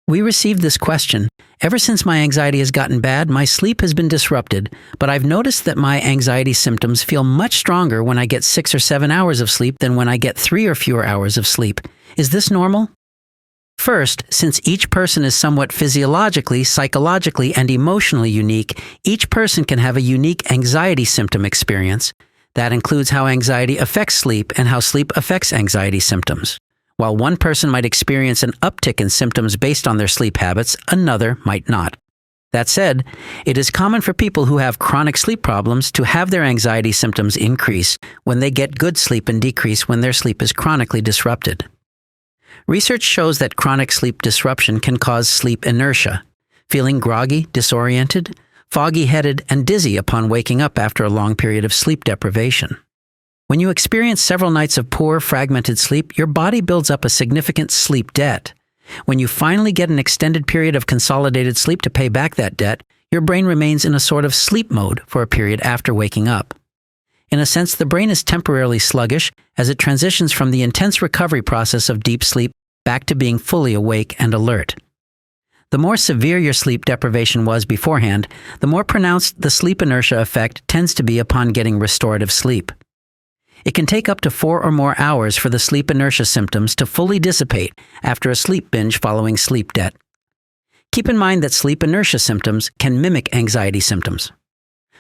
We received this question. Ever since my anxiety has gotten bad, my sleep has been disrupted, but I've noticed that my anxiety symptoms feel much stronger when I get 6 or 7 hours of sleep than when I get 3 or fewer hours of sleep. Is this normal? First, since each person is somewhat physiologically, psychologically, and emotionally unique, each person can have a unique anxiety symptom experience. That includes how anxiety affects sleep and how sleep affects anxiety symptoms. While one person might experience an uptick in symptoms based on their sleep habits, another might not. That said, it is common for people who have chronic sleep problems to have their anxiety symptoms increase when they get good sleep and decrease when their sleep is chronically disrupted. Research shows that chronic sleep disruption can cause sleep inertia, feeling groggy, disoriented, foggy-headed, and dizzy upon waking up after a long period of sleep deprivation. When you experience several nights of poor, fragmented sleep, your body builds up a significant sleep debt. When you finally get an extended period of consolidated sleep to pay back that debt, your brain remains in a sort of sleep mode for a period after waking up. In a sense, the brain is temporarily sluggish as it transitions from the intense recovery process of deep sleep back to being fully awake and alert. The more severe your sleep deprivation was beforehand, the more pronounced the sleep inertia effect tends to be upon getting restorative sleep. It can take up to 4 or more hours for the sleep inertia symptoms to fully dissipate after a sleep binge following sleep debt. Keep in mind that sleep inertia symptoms can mimic anxiety symptoms.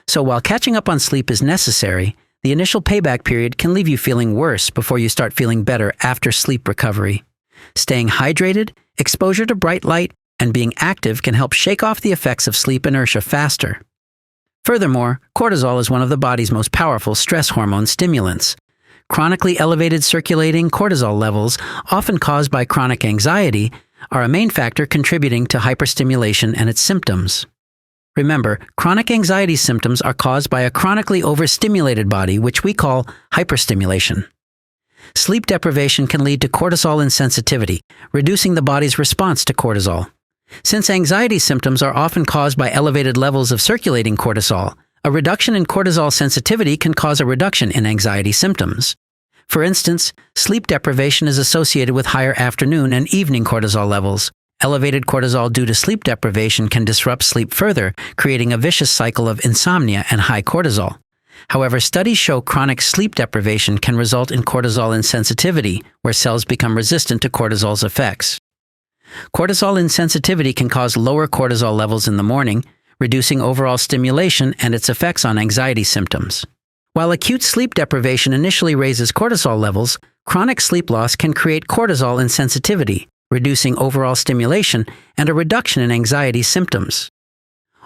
So while catching up on sleep is necessary, the initial payback period can leave you feeling worse before you start feeling better after sleep recovery. Staying hydrated, exposure to bright light, and being active can help shake off the effects of sleep inertia faster. Furthermore, cortisol is one of the body's most powerful stress hormone stimulants. Chronically elevated circulating cortisol levels, often caused by chronic anxiety, are a main factor contributing to hyperstimulation and its symptoms. Remember, chronic anxiety symptoms are caused by a chronically overstimulated body, which we call hyperstimulation. Sleep deprivation can lead to cortisol insensitivity, reducing the body's response to cortisol. Since anxiety symptoms are often caused by elevated levels of circulating cortisol, a reduction in cortisol sensitivity can cause a reduction in anxiety symptoms. For instance, sleep deprivation is associated with higher afternoon and evening cortisol levels. Elevated cortisol due to sleep deprivation can disrupt sleep further, creating a vicious cycle of insomnia and high cortisol. However, studies show chronic sleep deprivation can result in cortisol insensitivity, where cells become resistant to cortisol's effects. Cortisol insensitivity can cause lower cortisol levels in the morning, reducing overall stimulation and its effects on anxiety symptoms. While acute sleep deprivation initially raises cortisol levels, chronic sleep loss can create cortisol insensitivity, reducing overall stimulation and a reduction in anxiety symptoms.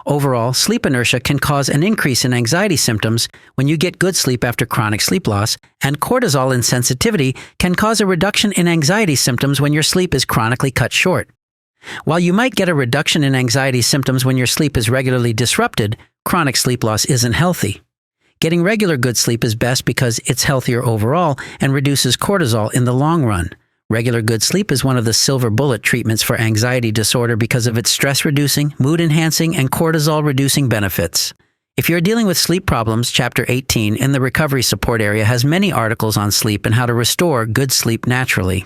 Overall, sleep inertia can cause an increase in anxiety symptoms when you get good sleep after chronic sleep loss, and cortisol insensitivity can cause a reduction in anxiety symptoms when your sleep is chronically cut short. While you might get a reduction in anxiety symptoms when your sleep is regularly disrupted, chronic sleep loss isn't healthy. Getting regular good sleep is best because it's healthier overall and reduces cortisol in the long run. Regular good sleep is one of the silver bullet treatments for anxiety disorder because of its stress-reducing, mood-enhancing, and cortisol-reducing benefits. If you're dealing with sleep problems, Chapter 18 in the Recovery Support area has many articles on sleep and how to restore good sleep naturally.